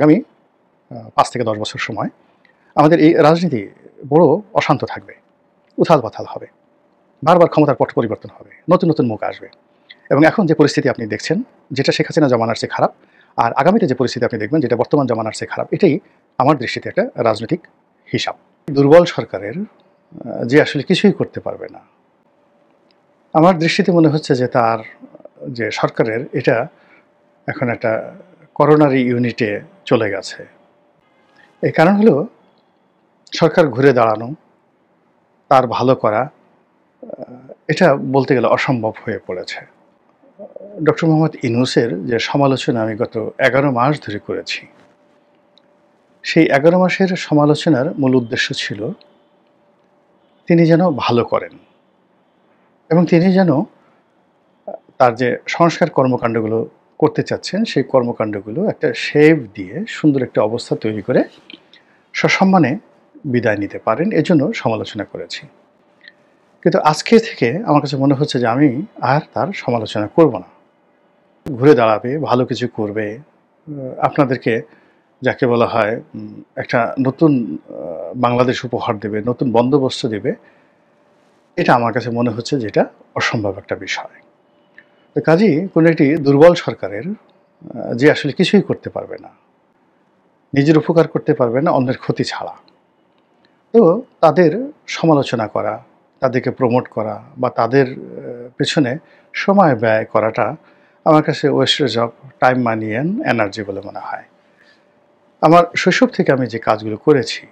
আগামী ৫ থেকে ১০ বছর সময় আমাদের এই রাজনীতি বড় অশান্ত থাকবে, উথাল-পাথাল হবে। বারবার ক্ষমতার পট পরিবর্তন হবে। নতুন, নতুন মুখ আসবে। এবং এখন যে পরিস্থিতি আপনি দেখছেন, যেটা শেখ হাসিনা জমানার চেয়ে খারাপ, আর আগামীতে যে পরিস্থিতি আপনি দেখবেন, যেটা বর্তমান জমানার চেয়ে খারাপ, এটাই আমার দৃষ্টিতে একটা রাজনৈতিক হিসাব। দুর্বল সরকারের যে আসলে কিছুই করতে পারবে না। আমার দৃষ্টিতে মনে হচ্ছে যে তার যে সরকারের এটা এখন একটা করোনারি ইউনিটে চলে গেছে। এর কারণ হলো সরকার ঘুরে দাঁড়ানো, তার ভালো করা, এটা বলতে গেলে অসম্ভব হয়ে পড়েছে। ডক্টর মোহাম্মদ ইউনূসের যে সমালোচনা আমি গত ১১ মাস ধরে করেছি, সেই ১১ মাসের সমালোচনার মূল উদ্দেশ্য ছিল তিনি যেন ভালো করেন এবং তিনি যেন তার যে সংস্কার কর্মকাণ্ডগুলো করতে চাচ্ছেন, সেই কর্মকাণ্ডগুলো একটা শেপ দিয়ে সুন্দর একটা অবস্থা তৈরি করে সসম্মানে বিদায় নিতে পারেন, এজন্য সমালোচনা করেছি। কিন্তু আজকে থেকে আমার কাছে মনে হচ্ছে যে আমি আর তার সমালোচনা করব না। ঘুরে দাঁড়াবে, ভালো কিছু করবে, আপনাদেরকে যাকে বলা হয় একটা নতুন বাংলাদেশ উপহার দেবে, নতুন বন্দোবস্ত দেবে, এটা আমার কাছে মনে হচ্ছে যে এটা অসম্ভব একটা বিষয়। তো কাজেই কোনো একটি দুর্বল সরকারের যে আসলে কিছুই করতে পারবে না, নিজের উপকার করতে পারবে না অন্যের ক্ষতি ছাড়া, তো তাদের সমালোচনা করা, তাদেরকে প্রমোট করা বা তাদের পেছনে সময় ব্যয় করাটা আমার কাছে wastage of time, money and energy বলে মনে হয়। আমার শৈশব থেকে আমি যে কাজগুলো করেছি,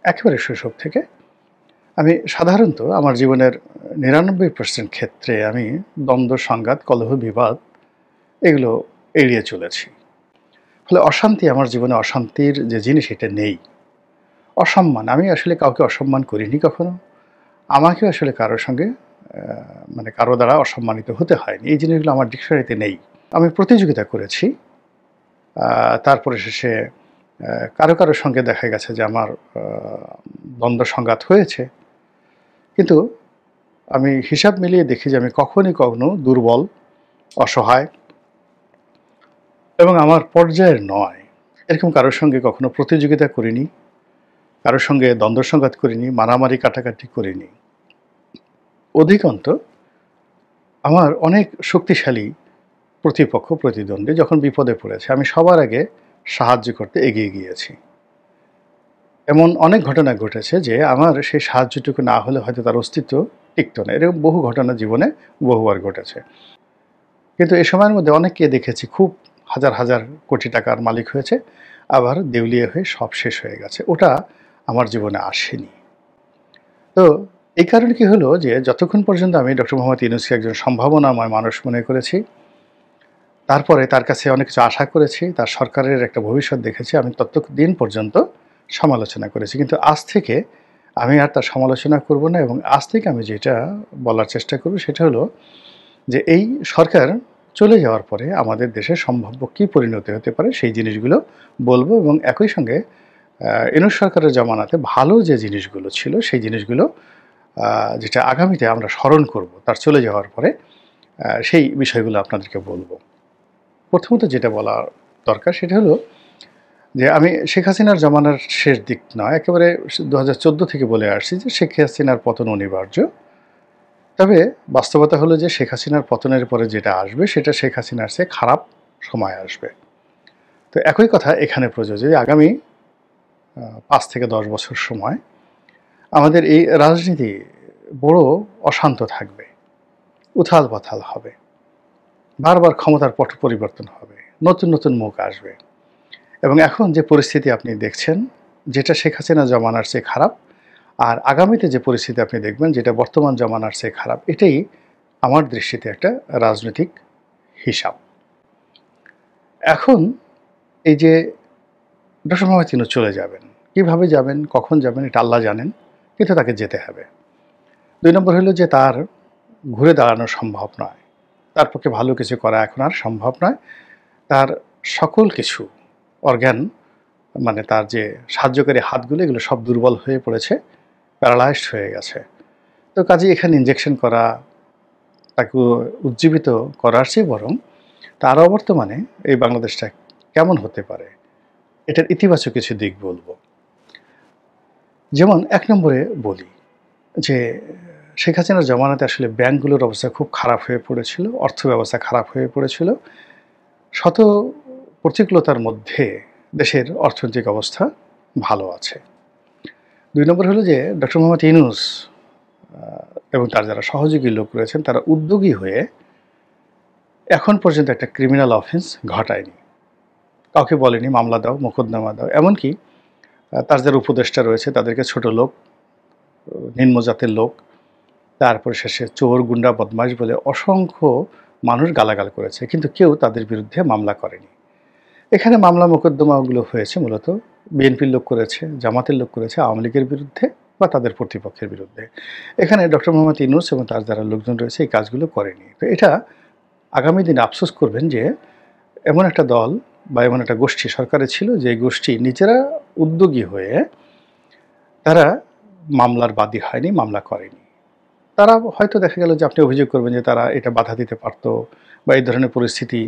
একেবারে শৈশব থেকে, আমি সাধারণত আমার জীবনের ৯৯% ক্ষেত্রে আমি দ্বন্দ্ব, সংঘাত, কলহ, বিবাদ এগুলো এড়িয়ে চলেছি। ফলে অশান্তি, আমার জীবনে অশান্তির যে জিনিস এটা নেই। অসম্মান, আমি আসলে কাউকে অসম্মান করিনি কখনো। আমাকেও আসলে কারোর সঙ্গে মানে কারো দ্বারা অসম্মানিত হতে হয়নি। এই জিনিসগুলো আমার ডিকশনারিতে নেই। আমি প্রতিযোগিতা করেছি। তারপরে শেষে কারো সঙ্গে দেখা গেছে যে আমার দ্বন্দ্ব সংঘাত হয়েছে। কিন্তু আমি হিসাব মিলিয়ে দেখি যে আমি কখনো দুর্বল, অসহায় এবং আমার পর্যায়ের নয়, এরকম কারোর সঙ্গে কখনো প্রতিযোগিতা করিনি, কারোর সঙ্গে দ্বন্দ্ব সংঘাত করিনি, মারামারি কাটাকাটি করিনি। অধিকন্তু আমার অনেক শক্তিশালী প্রতিপক্ষ, প্রতিদ্বন্দ্বী যখন বিপদে পড়েছে, আমি সবার আগে সাহায্য করতে এগিয়ে গিয়েছি। এমন অনেক ঘটনা ঘটেছে যে আমার সেই সাহায্যটুকু না হলে হয়তো তার অস্তিত্ব টিকত না। এরকম বহু ঘটনা জীবনে বহুবার ঘটেছে। কিন্তু এ সময়ের মধ্যে অনেককে দেখেছি খুব হাজার কোটি টাকার মালিক হয়েছে, আবার দেউলিয়া হয়ে সব শেষ হয়ে গেছে। ওটা আমার জীবনে আসেনি। তো এই কারণে কি হলো যে যতক্ষণ পর্যন্ত আমি ডক্টর মোহাম্মদ ইউনূসকে একজন সম্ভাবনাময় মানুষ মনে করেছি, তারপরে তার কাছে অনেক কিছু আশা করেছি, তার সরকারের একটা ভবিষ্যৎ দেখেছি, আমি ততদিন পর্যন্ত সমালোচনা করেছি। কিন্তু আজ থেকে আমি আর তার সমালোচনা করব না এবং আজ থেকে আমি যেটা বলার চেষ্টা করব সেটা হলো যে এই সরকার চলে যাওয়ার পরে আমাদের দেশে সম্ভাব্য কী পরিণতি হতে পারে সেই জিনিসগুলো বলব এবং একই সঙ্গে ইউনূস সরকারের জমানাতে ভালো যে জিনিসগুলো ছিল সেই জিনিসগুলো যেটা আগামীতে আমরা স্মরণ করব তার চলে যাওয়ার পরে, সেই বিষয়গুলো আপনাদেরকে বলব। প্রথমত যেটা বলা দরকার সেটা হলো যে আমি শেখ হাসিনার জমানার শেষ দিক নয়, একেবারে ২০১৪ থেকে বলে আসছি যে শেখ হাসিনার পতন অনিবার্য। তবে বাস্তবতা হলো যে শেখ হাসিনার পতনের পরে যেটা আসবে সেটা শেখ হাসিনার চেয়ে খারাপ সময় আসবে। তো একই কথা এখানে প্রযোজ্য যে আগামী ৫ থেকে ১০ বছর সময় আমাদের এই রাজনীতি বড় অশান্ত থাকবে, উথাল-পাথাল হবে। বারবার ক্ষমতার পট পরিবর্তন হবে, নতুন, নতুন মুখ আসবে। এবং এখন যে পরিস্থিতি আপনি দেখছেন, যেটা শেখ হাসিনা জমানার চেয়ে খারাপ, আর আগামীতে যে পরিস্থিতি আপনি দেখবেন যেটা বর্তমান জমানার চেয়ে খারাপ, এটাই আমার দৃষ্টিতে একটা রাজনৈতিক হিসাব। এখন এই যে ডক্টর মোহাম্মদ ইউনূস চলে যাবেন, কীভাবে যাবেন, কখন যাবেন এটা আল্লাহ জানেন, কিন্তু তাকে যেতে হবে। ২ নম্বর হলো যে তার ঘুরে দাঁড়ানো সম্ভব নয়। তার পক্ষে ভালো কিছু করা এখন আর সম্ভব নয়। তার সকল কিছু অর্গান, মানে তার যে সাহায্যকারী হাতগুলো, এগুলো সব দুর্বল হয়ে পড়েছে, প্যারালাইজড হয়ে গেছে। তো কাজেই এখানে ইনজেকশন করা, তাকে উজ্জীবিত করার চেয়ে বরং তার অবর্তমানে এই বাংলাদেশটা কেমন হতে পারে, এটার ইতিবাচক কিছু দিক বলব। যেমন ১ নম্বরে বলি যে শেখ হাসিনার জমানাতে আসলে ব্যাংকগুলোর অবস্থা খুব খারাপ হয়ে পড়েছিল, অর্থব্যবস্থা খারাপ হয়ে পড়েছিল। শত প্রতিকূলতার মধ্যে দেশের অর্থনৈতিক অবস্থা ভালো আছে। ২ নম্বর হলো যে ডক্টর মোহাম্মদ ইউনূস এবং তার যারা সহযোগী লোক রয়েছেন তারা উদ্যোগী হয়ে এখন পর্যন্ত একটা ক্রিমিনাল অফেন্স ঘটায়নি। কাউকে বলেনি মামলা দাও, মোকদ্দমা দাও। এমনকি তার যারা উপদেষ্টা রয়েছে তাদেরকে ছোট লোক, নিম্ন জাতের লোক, তারপরে শেষে চোর, গুন্ডা, বদমাশ বলে অসংখ্য মানুষ গালাগাল করেছে, কিন্তু কেউ তাদের বিরুদ্ধে মামলা করেনি। এখানে মামলা মোকদ্দমাগুলো হয়েছে মূলত বিএনপির লোক করেছে, জামাতের লোক করেছে, আওয়ামী লীগের বিরুদ্ধে বা তাদের প্রতিপক্ষের বিরুদ্ধে। এখানে ডক্টর মোহাম্মদ ইউনূস এবং তার যারা লোকজন রয়েছে এই কাজগুলো করেনি। তো এটা আগামী দিনে আফসোস করবেন যে এমন একটা দল বা এমন একটা গোষ্ঠী সরকারে ছিল যে গোষ্ঠী নিজেরা উদ্যোগী হয়ে তারা মামলার বাদী হয়নি, মামলা করেনি। তারা হয়তো দেখা গেল যে আপনি অভিযোগ করবেন যে তারা এটা বাধা দিতে পারতো বা এই ধরনের পরিস্থিতি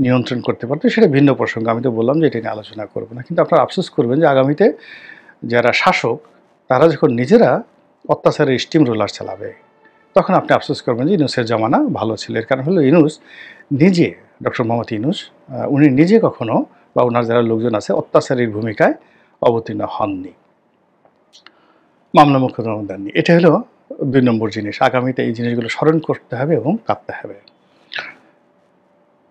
নিয়ন্ত্রণ করতে পারতো, সেটা ভিন্ন প্রসঙ্গ। আমি তো বললাম যে এটা নিয়ে আলোচনা করব না। কিন্তু আপনারা আফসোস করবেন যে আগামীতে যারা শাসক তারা যখন নিজেরা অত্যাচারের স্টিম রোলার চালাবে তখন আপনি আফসোস করবেন যে ইউনূসের জমানা ভালো ছিল। এর কারণ হলো ইউনূস নিজে, ডক্টর মোহাম্মদ ইউনূস উনি নিজে কখনো বা ওনার যারা লোকজন আছে অত্যাচারীর ভূমিকায় অবতীর্ণ হননি, মামলা মোকদ্দমা দেননি। এটা হলো ২ নম্বর জিনিস। আগামীতে এই জিনিসগুলো স্মরণ করতে হবে এবং কাঁদতে হবে।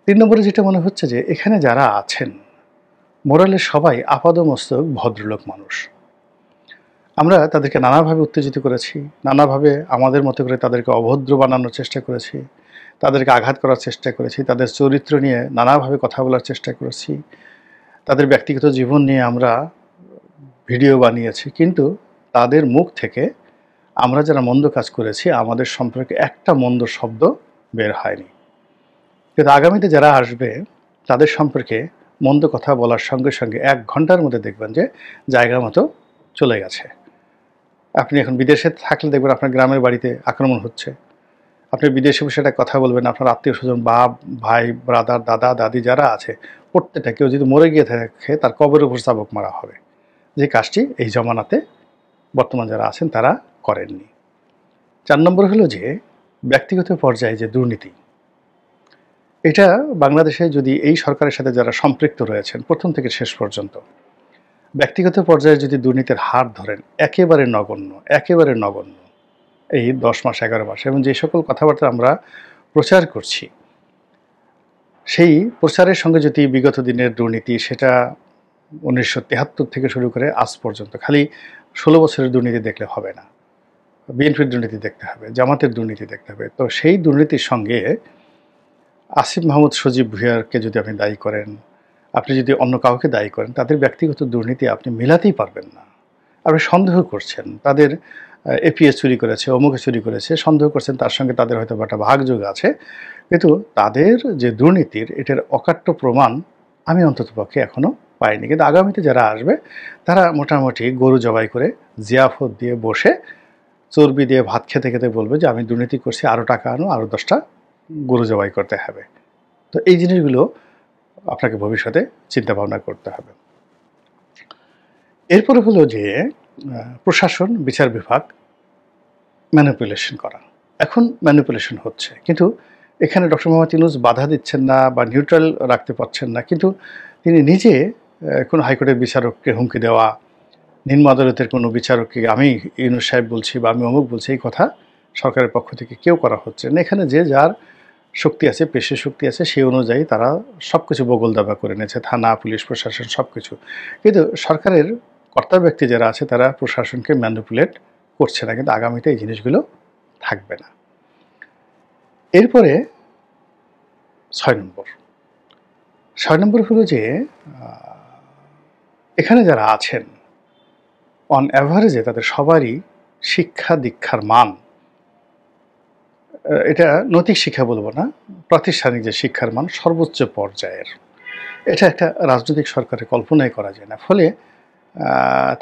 ৩ নম্বরে যেটা মনে হচ্ছে যে এখানে যারা আছেন মোরালে সবাই আপাদমস্তক ভদ্রলোক মানুষ। আমরা তাদেরকে নানাভাবে উত্তেজিত করেছি, নানাভাবে আমাদের মতো করে তাদেরকে অভদ্র বানানোর চেষ্টা করেছি, তাদেরকে আঘাত করার চেষ্টা করেছি, তাদের চরিত্র নিয়ে নানাভাবে কথা বলার চেষ্টা করেছি, তাদের ব্যক্তিগত জীবন নিয়ে আমরা ভিডিও বানিয়েছি, কিন্তু তাদের মুখ থেকে আমরা যারা মন্দ কাজ করেছি আমাদের সম্পর্কে একটা মন্দ শব্দ বের হয়নি। কিন্তু আগামীতে যারা আসবে তাদের সম্পর্কে মন্দ কথা বলার সঙ্গে সঙ্গে ১ ঘন্টার মধ্যে দেখবেন যে জায়গা মতো চলে গেছে। আপনি এখন বিদেশে থাকলে দেখবেন আপনার গ্রামের বাড়িতে আক্রমণ হচ্ছে। আপনি বিদেশে বসে একটা কথা বলবেন, আপনার আত্মীয়-স্বজন, বাপ, ভাই, ব্রাদার, দাদা, দাদি যারা আছে প্রত্যেকটা কেউ যদি মরে গিয়ে থাকে তার কবরের উপর চাবুক মারা হবে। যে কাজটি এই জমানাতে বর্তমান যারা আছেন তারা করেননি। ৪ নম্বর হলো যে ব্যক্তিগত পর্যায়ে যে দুর্নীতি, এটা বাংলাদেশে যদি এই সরকারের সাথে যারা সম্পৃক্ত রয়েছেন প্রথম থেকে শেষ পর্যন্ত ব্যক্তিগত পর্যায়ে যদি দুর্নীতির হার ধরেন একেবারে নগণ্য, একেবারে নগণ্য। এই ১০ মাস ১১ মাস এবং যে সকল কথাবার্তা আমরা প্রচার করছি সেই প্রচারের সঙ্গে যদি বিগত দিনের দুর্নীতি, সেটা ১৯৭৩ থেকে শুরু করে আজ পর্যন্ত খালি ১৬ বছরের দুর্নীতি দেখলে হবে না, বিএনপির দুর্নীতি দেখতে হবে, জামাতের দুর্নীতি দেখতে হবে। তো সেই দুর্নীতির সঙ্গে আসিফ মাহমুদ সজীব ভুঁইয়াকে যদি আপনি দায়ী করেন, আপনি যদি অন্য কাউকে দায়ী করেন, তাদের ব্যক্তিগত দুর্নীতি আপনি মেলাতেই পারবেন না। আপনি সন্দেহ করছেন তাদের এপিএস চুরি করেছে, অমুকে চুরি করেছে, সন্দেহ করছেন তার সঙ্গে তাদের হয়তো একটা ভাগযোগ আছে, কিন্তু তাদের যে দুর্নীতির এটার অকাট্য প্রমাণ আমি অন্ততপক্ষে এখনও পাইনি। কিন্তু আগামীতে যারা আসবে তারা মোটামুটি গরু জবাই করে জিয়াফত দিয়ে বসে চর্বি দিয়ে ভাত খেতে খেতে বলবে যে আমি দুর্নীতি করছি, আরও টাকা আনো, আরও ১০টা গরু জবাই করতে হবে। তো এই জিনিসগুলো আপনাকে ভবিষ্যতে চিন্তা ভাবনা করতে হবে। এরপরে হলো যে প্রশাসন, বিচার বিভাগ ম্যানিপুলেশন করা। এখন ম্যানিপুলেশন হচ্ছে, কিন্তু এখানে ডক্টর মোহাম্মদ ইউনূস বাধা দিচ্ছেন না বা নিউট্রাল রাখতে পারছেন না, কিন্তু তিনি নিজে কোনো হাইকোর্টের বিচারককে হুমকি দেওয়া, নিম্ন আদালতের কোনো বিচারককে আমি ইউনূস সাহেব বলছি বা আমি অমুক বলছি, এই কথা সরকারের পক্ষ থেকে কেউ করা হচ্ছে না। এখানে যে যার শক্তি আছে, পেশি শক্তি আছে, সেই অনুযায়ী তারা সব কিছু বগল দাবা করে নিয়েছে, থানা, পুলিশ, প্রশাসন সব কিছু। কিন্তু সরকারের কর্তা ব্যক্তি যারা আছে তারা প্রশাসনকে ম্যানিপুলেট করছে না, কিন্তু আগামীতে এই জিনিসগুলো থাকবে না। এরপরে ৬ নম্বর হলো যে এখানে যারা আছেন অন অ্যাভারেজে তাদের সবারই শিক্ষা দীক্ষার মান, এটা নৈতিক শিক্ষা বলবো না, প্রাতিষ্ঠানিক যে শিক্ষার মান সর্বোচ্চ পর্যায়ের। এটা একটা রাজনৈতিক সরকারের কল্পনাই করা যায় না। ফলে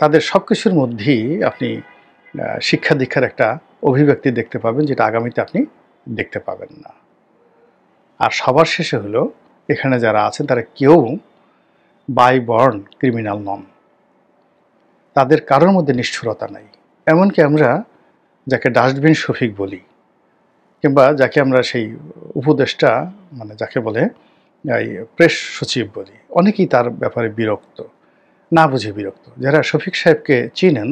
তাদের সব কিছুর মধ্যেই আপনি শিক্ষা দীক্ষার একটা অভিব্যক্তি দেখতে পাবেন, যেটা আগামীতে আপনি দেখতে পাবেন না। আর সবার শেষে হলো এখানে যারা আছেন তারা কেউ বাই বর্ন ক্রিমিনাল নন। তাদের কারোর মধ্যে নিষ্ঠুরতা নাই। এমনকি আমরা যাকে ডাস্টবিন শফিক বলি, কিংবা যাকে আমরা সেই উপদেষ্টা মানে যাকে বলে এই প্রেস সচিব বলি, অনেকেই তার ব্যাপারে বিরক্ত, না বুঝে বিরক্ত। যারা শফিক সাহেবকে চিনেন,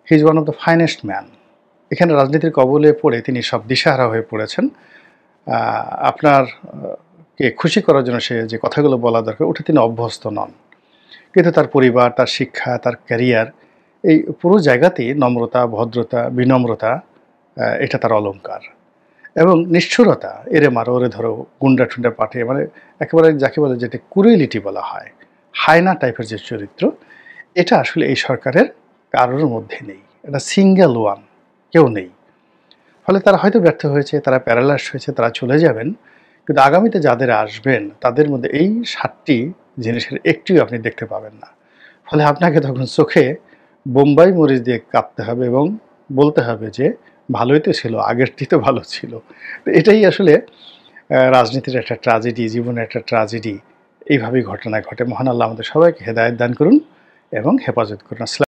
he is one of the finest man. এখানে রাজনীতির কবলে পড়ে তিনি সব দিশাহারা হয়ে পড়েছেন। আপনার কে খুশি করার জন্য সে যে কথাগুলো বলা দরকার ওটা তিনি অভ্যস্ত নন। কিন্তু তার পরিবার, তার শিক্ষা, তার ক্যারিয়ার, এই পুরো জায়গাতেই নম্রতা, ভদ্রতা, বিনম্রতা এটা তার অলংকার। এবং নিষ্ঠুরতা, এরে মারো, ওরে ধরো, গুন্ডা টুন্ডা পাঠিয়ে, মানে একেবারে যাকে বলে যেটা কুরিলিটি বলা হয়, হায়না টাইপের যে চরিত্র, এটা আসলে এই সরকারের কারোর মধ্যে নেই। এটা সিঙ্গেল ওয়ান, কেউ নেই। ফলে তারা হয়তো ব্যর্থ হয়েছে, তারা প্যারালাইজড হয়েছে, তারা চলে যাবেন। কিন্তু আগামীতে যাদের আসবেন তাদের মধ্যে এই ৭টি জিনিসের একটিও আপনি দেখতে পাবেন না। ফলে আপনাকে তখন চোখে বোম্বাই মরিচ দিয়ে কাঁপতে হবে এবং বলতে হবে যে ভালোই তো ছিল, আগেরটি তো ভালো ছিল। তো এটাই আসলে রাজনীতির একটা ট্র্যাজেডি, জীবনের একটা ট্র্যাজেডি। এইভাবেই ঘটনা ঘটে। মহান আল্লাহ আমাদের সবাইকে হেদায়েত দান করুন এবং হেফাজত করুন।